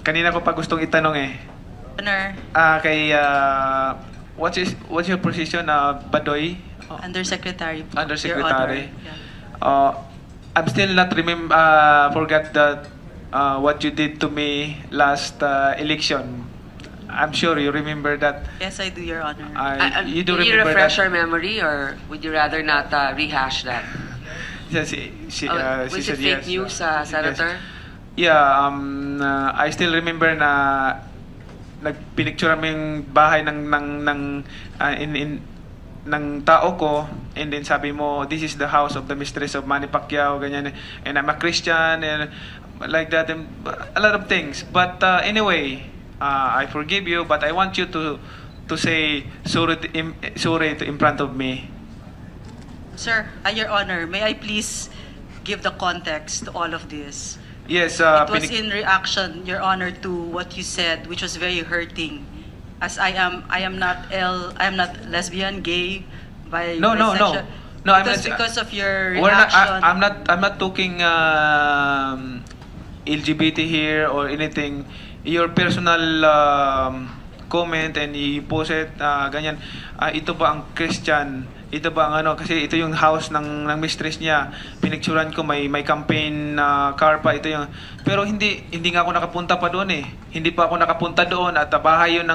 kanina ko pa gustong itanong eh. Honor, Kay, what's your position, Badoy? Undersecretary po, Undersecretary. Your Honor. Yeah. I'm still not forget that what you did to me last election. I'm sure you remember that. Yes, I do, Your Honor. You do Can you remember refresh that? our memory, or would you rather not rehash that? Yeah, Was she it said fake yes. news, Senator? Yes. Yeah, I still remember na nagpinicture mo yung bahay ng tao ko, and then sabi mo, this is the house of the mistress of Manny Pacquiao, ganyan, and I'm a Christian, and like that, and a lot of things. But anyway, I forgive you, but I want you to say sorry in front of me. Sir, Your Honor, may I please give the context to all of this? Yes, It was in reaction, Your Honor, to what you said, which was very hurting. As I am not lesbian, gay, bisexual. No, I'm It was not. because of your reaction. I'm not talking LGBT here or anything. Your personal comment and you post it, ganyan. Ito ba ang Christian? Ito ba ang ano? Kasi ito yung house ng mistress niya. Pinicturan ko, may campaign car pa. Ito yung, pero hindi nga ako nakapunta pa doon eh. Hindi pa ako nakapunta doon at bahay yun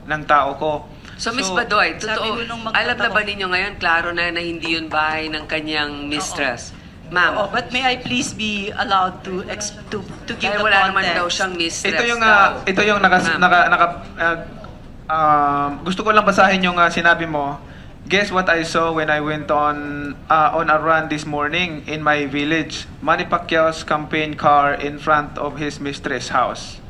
ng tao ko. So, Miss Badoy, sabi mo nung alam na ba ninyo ngayon, klaro na hindi yun bahay ng kanyang mistress? Ma'am. But may I please be allowed to give Dahil the wala context? naman daw siyang mistress. Ito yung gusto ko lang basahin yung sinabi mo. Guess what I saw when I went on a run this morning in my village? Manny Pacquiao's campaign car in front of his mistress' house.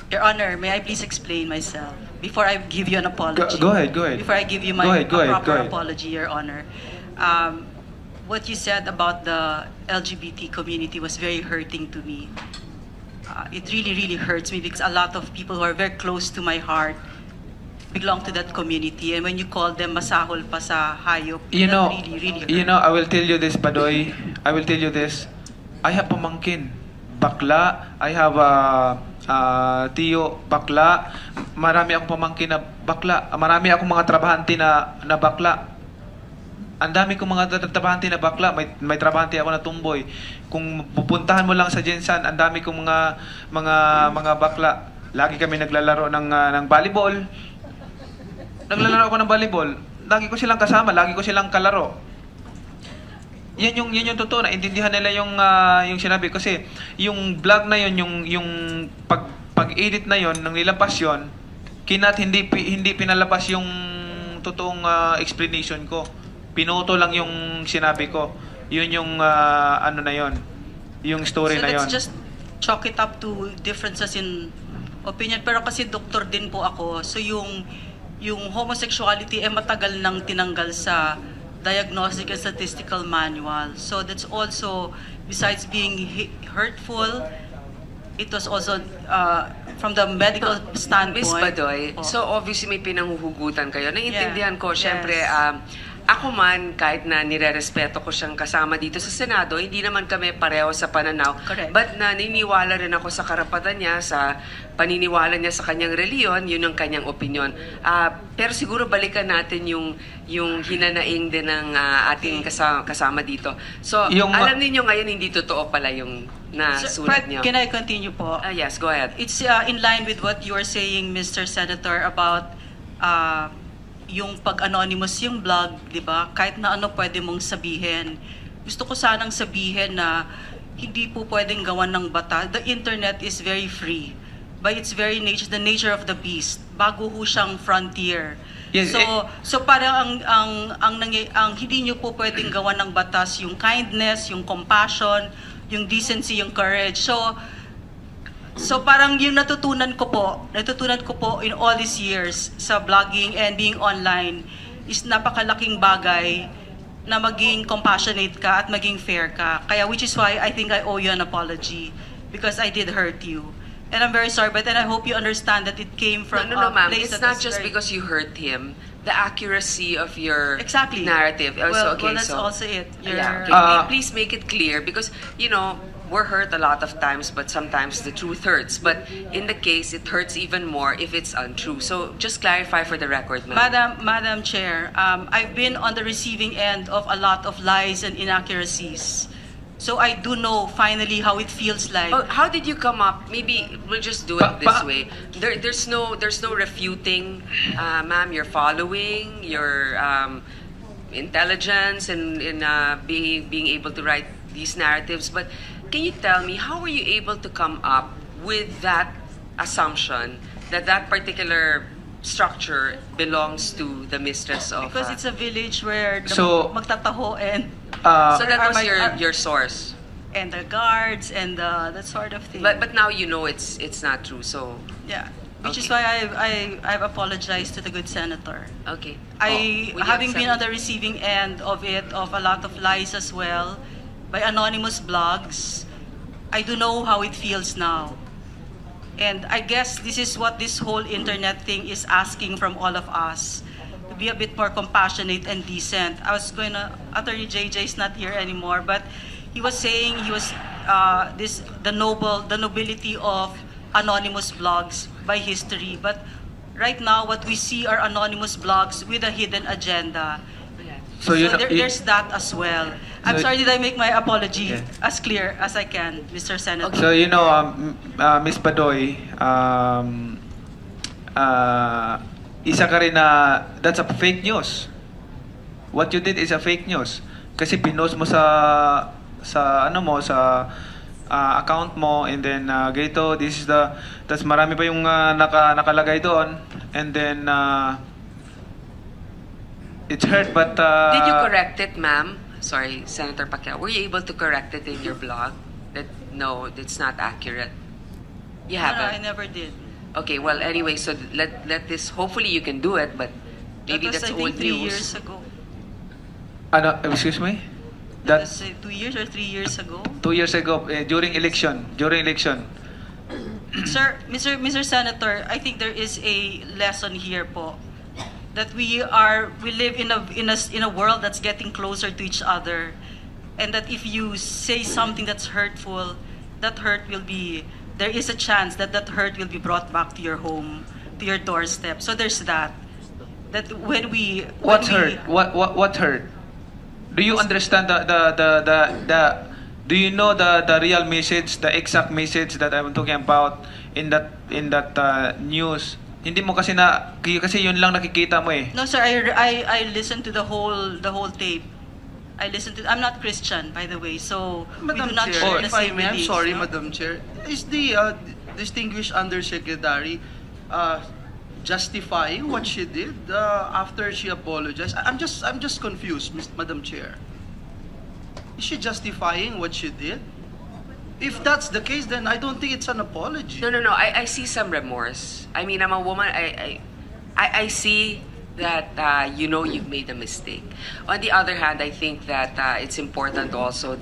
Your Honor, may I please explain myself before I give you an apology? Go ahead. Before I give you my proper apology, Your Honor. What you said about the LGBT community was very hurting to me. It really hurts me because a lot of people who are very close to my heart belong to that community, and when you call them masahol pa sa hayop, really hurts. You know, I will tell you this, Badoy. I will tell you this. I have pamangkin, bakla. I have tiyo, bakla. Marami akong pamangkin na bakla. Marami akong mga trabahante na bakla. Ang dami kong mga trabahante na bakla. May trabahante ako na tumboy. Kung pupuntahan mo lang sa Jensan, ang dami kong mga bakla. Lagi kami naglalaro ng volleyball. Naglalaro ako ng volleyball. Lagi ko silang kasama, lagi ko silang kalaro. Yan yung totoo, naintindihan nila yung sinabi kasi yung vlog na yung pag-edit na yon nang nilabas yon, hindi pinalabas yung totoong explanation ko. Pinuto lang yung sinabi ko. Yun yung ano na yon, yung story na yon. So let's just chalk it up to differences in opinion. Pero kasi doktor din po ako, so yung homosexuality matagal nang tinanggal sa Diagnostic and Statistical Manual. So that's also, besides being hurtful, it was also from the medical standpoint. Miss Badoy, so obviously may pinanghuhugutan kayo. Naiintindihan ko, syempre, ako man, kahit na nire-respeto ko siyang kasama dito sa Senado, hindi naman kami pareho sa pananaw. Correct. But naniniwala rin ako sa karapatan niya, sa paniniwala niya sa kanyang reliyon, yun ang kanyang opinion. Pero siguro balikan natin yung hinanaing din ng ating kasama dito. So, alam niyo ngayon, hindi totoo pala yung nasulat niyo. Can I continue po? Yes, go ahead. It's in line with what you are saying, Mr. Senator, about yung pag-anonymous yung blog, di ba? Kahit na ano pwede mong sabihin. Gusto ko sanang sabihin na hindi po pwedeng gawan ng bata. The internet is very free. By its very nature, the nature of the beast. Bago ho siyang frontier. Yes, so parang ang hindi niyo po pwedeng gawan ng batas yung kindness, yung compassion, yung decency, yung courage. So parang yung natutunan ko po in all these years sa blogging and being online is napakalaking bagay na maging compassionate ka at maging fair ka. Kaya which is why I think I owe you an apology because I did hurt you. And I'm very sorry, but then I hope you understand that it came from No, ma'am. a place It's that not is just very... because you hurt him. the accuracy of your Exactly. narrative. Well, Okay, that's so also it. yeah, You're- okay. Please make it clear because we're hurt a lot of times, but sometimes the truth hurts. But in the case, it hurts even more if it's untrue. So just clarify for the record, ma'am. Madam Chair, I've been on the receiving end of a lot of lies and inaccuracies. So I do know finally how it feels like. Oh, how did you come up? Maybe we'll just do it this way. There's no refuting, ma'am. You're following your intelligence and being able to write these narratives. But can you tell me how were you able to come up with that assumption that that particular structure belongs to the mistress of? Because it's a village where the So- magtataho and So that was are your source. and the guards and that sort of thing. But now you know it's not true. So yeah, which is Okay. why I've apologized to the good senator. okay. I, Will you having been on accept the receiving end of it, of a lot of lies as well, by anonymous blogs, I do know how it feels now. And I guess this is what this whole internet thing is asking from all of us, to be a bit more compassionate and decent. Attorney JJ is not here anymore, but he was saying the nobility of anonymous blogs by history. But right now, what we see are anonymous blogs with a hidden agenda. So There's that as well. I'm So- sorry, did I make my apology Yeah. as clear as I can, Mr. Senator? So Miss Badoy, isa ka rin na that's a fake news. What you did is a fake news. Kasi pinost mo sa account mo, and then ganito, this is that's marami pa yung nakalagay doon, and then it's hurt, but Did you correct it, ma'am? Sorry, Senator Pacquiao. Were you able to correct it in your blog? That no, it's not accurate. You No, haven't. I never did. Okay, well, anyway, so let this. Hopefully, you can do it, but maybe That was, that's I old think, 3 news. years ago. excuse me? That was 2 years or 3 years ago. 2 years ago, during election. Sir, Mr. Senator, I think there is a lesson here po, that we live in a world that's getting closer to each other, and that if you say something that's hurtful, there is a chance that hurt will be brought back to your home, to your doorstep. So there's that What hurt? What hurt? Do you understand do you know the real message, the exact message that I'm talking about in that news? Hindi mo kasi yun lang nakikita mo eh. No, sir, I listened to the whole tape. I'm not Christian, by the way, so Madam we do not Chair, share the if I same may, I'm beliefs, sorry, no? Madam Chair. Is the distinguished undersecretary justifying what she did after she apologized? I'm just confused, Madam Chair. Is she justifying what she did? If that's the case, then I don't think it's an apology. No. I see some remorse. I mean, I'm a woman. I see that you've made a mistake. On the other hand, I think that it's important also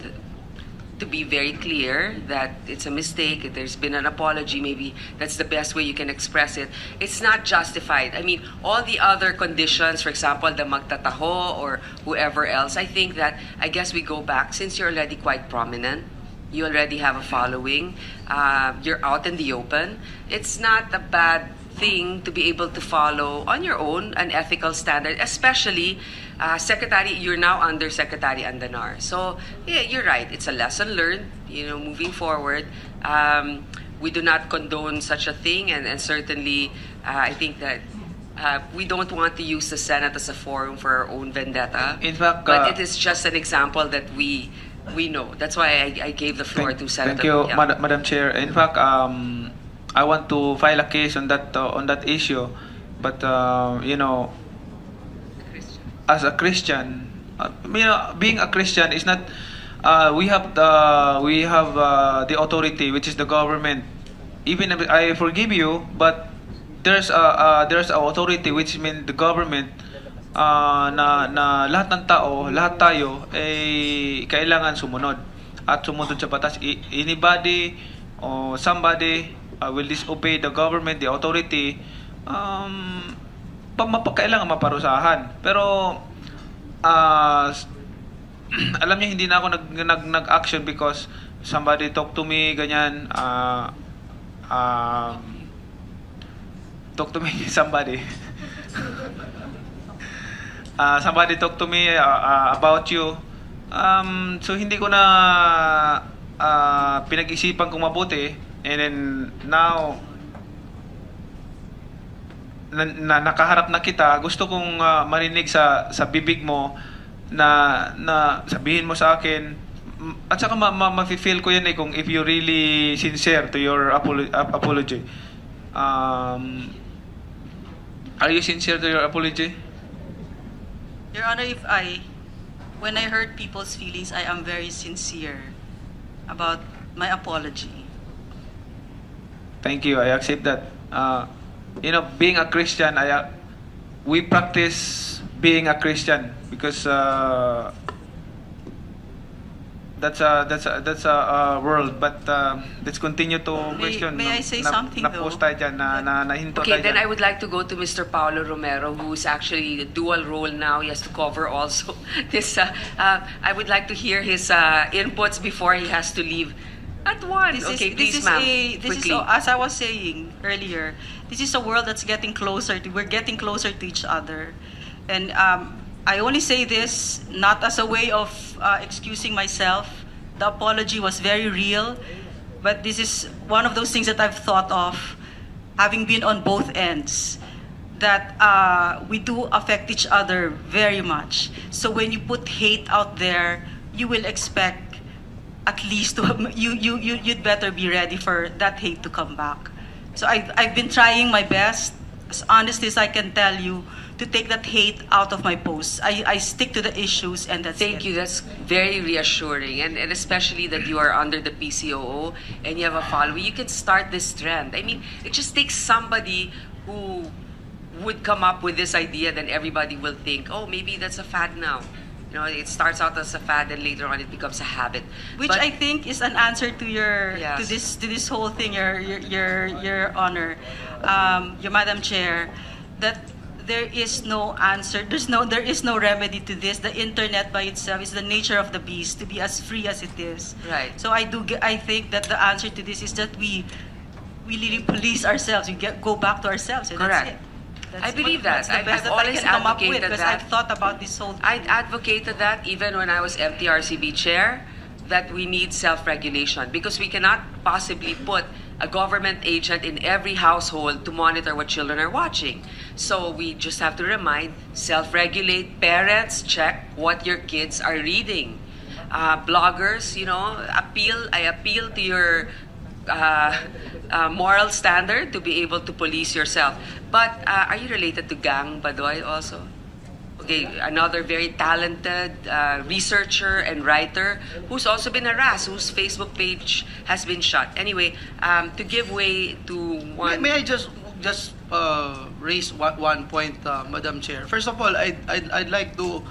to be very clear that it's a mistake. There's been an apology. Maybe that's the best way you can express it. It's not justified. I mean, all the other conditions, for example, the magtataho or whoever else, I think that, I guess we go back, since you're already quite prominent, you already have a following, you're out in the open, it's not a bad thing to be able to follow on your own an ethical standard, especially you're now under Secretary Andanar. So yeah, you're right, it's a lesson learned, moving forward. We do not condone such a thing, and certainly I think that we don't want to use the Senate as a forum for our own vendetta. In fact, but it is just an example that we know. That's why I gave the floor to Senator Thank you, Pacquiao. Madam Chair. In fact, I want to file a case on that issue, but as a Christian, being a Christian is not. We have the authority, which is the government. Even if I forgive you, but there's a authority, which means the government. Na lahat ng tao, lahat tayo ay kailangan sumunod at sumunod sa batas. Anybody or somebody will disobey the government, the authority, kailangan maparusahan. Pero alam niyo, hindi na ako nag-action because somebody talk to me, ganyan. Talk to me, somebody. Somebody talk to me about you. So hindi ko na pinag-isipan kung mabuti. And then now, nakaharap na kita, gusto kong marinig sa bibig mo na sabihin mo sa akin, at saka ma-feel ko yan kung if you really sincere to your apology. Are you sincere to your apology? Your Honor, when I hurt people's feelings, I am very sincere about my apology. Thank you. I accept that. Being a Christian, we practice being a Christian because that's a world. But let's continue to question. May I say something though? Tayo dyan, nahinto Okay, tayo then dyan. I would like to go to Mr. Paulo Romero, who's actually a dual role now. He has to cover also this. I would like to hear his inputs before he has to leave at 1. Okay, please, ma'am. Quickly. As I was saying earlier, this is a world that's getting closer. We're getting closer to each other. And I only say this not as a way of excusing myself. The apology was very real, but this is one of those things that I've thought of, having been on both ends, that we do affect each other very much. So when you put hate out there, you will expect at least you'd better be ready for that hate to come back. So I've been trying my best, as honest as I can tell you, to take that hate out of my posts. I stick to the issues, and that's Thank you. That's very reassuring. And especially that you are under the PCOO and you have a following. You can start this trend. I mean, it just takes somebody who would come up with this idea, then everybody will think, oh, maybe that's a fad now. It starts out as a fad and later on it becomes a habit. Which I think is an answer to your Yes. to this whole thing, your Honor, your Madam Chair, that there is no answer. There is no remedy to this. The internet by itself is the nature of the beast, to be as free as it is. Right. So I think that the answer to this is that we really police ourselves. We go back to ourselves, and Correct. that's it. I believe that. That's the best I've that I always can come up with, advocated because that. I've thought about this whole thing. I advocated that even when I was MTRCB chair, that we need self-regulation because we cannot possibly put a government agent in every household to monitor what children are watching. So we just have to remind, self-regulate. Parents, check what your kids are reading. Bloggers, I appeal to your moral standard to be able to police yourself. But are you related to Gang Badoy also? Okay, another very talented researcher and writer who's also been harassed, whose Facebook page has been shut. Anyway, to give way to one... May I just raise one point, Madam Chair? First of all, I'd like to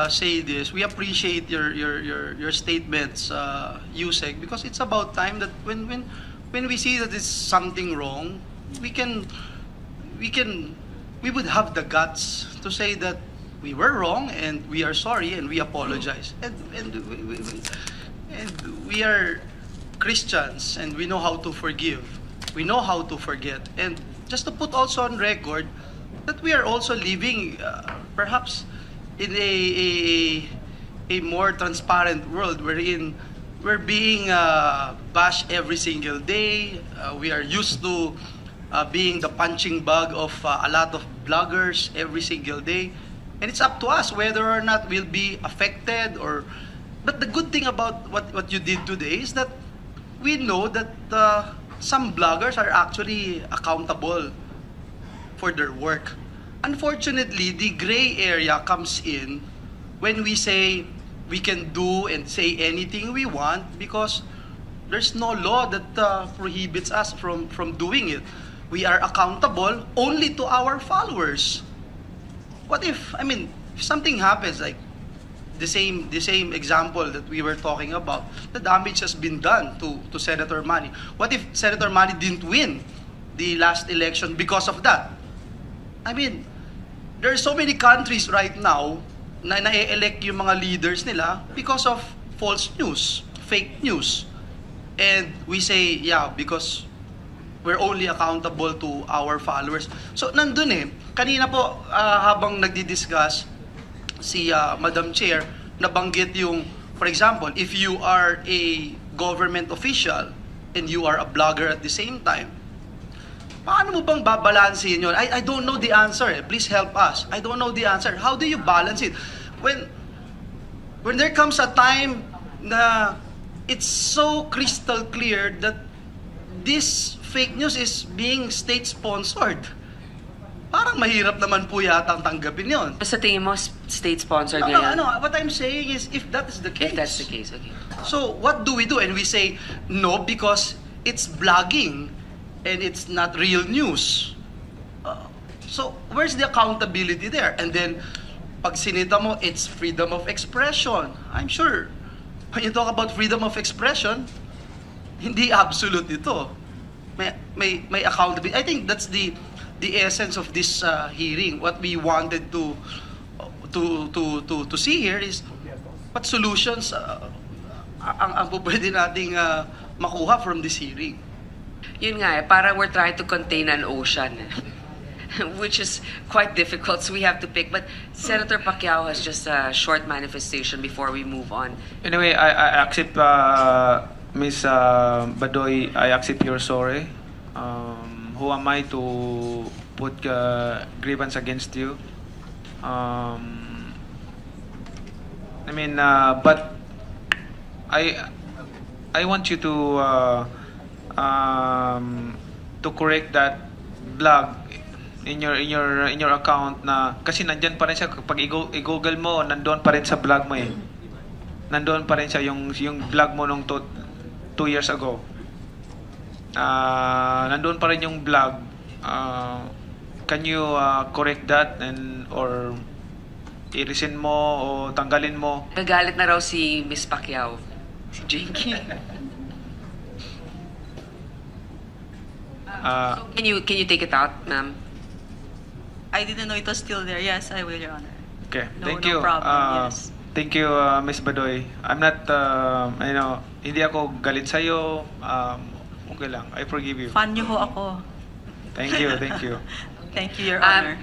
say this. We appreciate your statements, USEC, because it's about time that when we see that it's something wrong, we would have the guts to say that we were wrong and we are sorry and we apologize. And we are Christians and we know how to forgive. We know how to forget. And just to put also on record that we are also living perhaps in a more transparent world wherein we're being bashed every single day. We are used to being the punching bag of a lot of bloggers every single day. And it's up to us whether or not we'll be affected or... But the good thing about what you did today is that we know that some bloggers are actually accountable for their work. Unfortunately, the gray area comes in when we say we can do and say anything we want because there's no law that prohibits us from doing it. We are accountable only to our followers. What if something happens, like the same example that we were talking about, the damage has been done to Senator Manny. What if Senator Manny didn't win the last election because of that? I mean, there are so many countries right now na na-elect yung mga leaders nila because of false news, fake news. And we say, yeah, because we're only accountable to our followers. So, nandun eh. Kanina po, habang nagdi-discuss, si Madam Chair, nabanggit yung, for example, if you are a government official and you are a blogger at the same time, paano mo bang babalansin yun? I don't know the answer eh. Please help us. I don't know the answer. How do you balance it? When there comes a time na it's so crystal clear that this fake news is being state-sponsored. Parang mahirap naman po yata ang tanggapin yun. Sa tingin mo, state-sponsored ngayon? What I'm saying is, if that is the case. If that's the case, okay. So, what do we do? And we say, no, because it's blogging and it's not real news. So, where's the accountability there? And then, pag sinita mo, it's freedom of expression. I'm sure, when you talk about freedom of expression, hindi absolute ito. May accountability. I think that's the essence of this hearing. What we wanted to see here is what solutions ang pwede nating makuha from this hearing. Yun nga eh, parang we're trying to contain an ocean. Which is quite difficult, so we have to pick. But Senator Pacquiao has just a short manifestation before we move on. Anyway, I accept, Ms. Badoy, I accept your sorry. Who am I to put grievance against you? I mean, but I want you to correct that blog in your account na kasi nandiyan pa rin siya kapag i-google mo, nandoon pa rin sa blog mo eh. Nandoon pa rin siya yung blog mo nung 2 years ago. Nandoon pa rin yung blog. Can you correct that or i-rescind mo o tanggalin mo? Nagalit na raw si Miss Pacquiao. Si Jinky. Can you take it out, ma'am? I didn't know it was still there. Yes, I will, Your Honor. Okay, No, thank no you. problem, yes. Thank you, Miss Badoy. I'm not, hindi ako galit sa'yo. Okay lang. I forgive you. Fan niyo ho ako. Thank you, thank you. Thank you, Your Honor.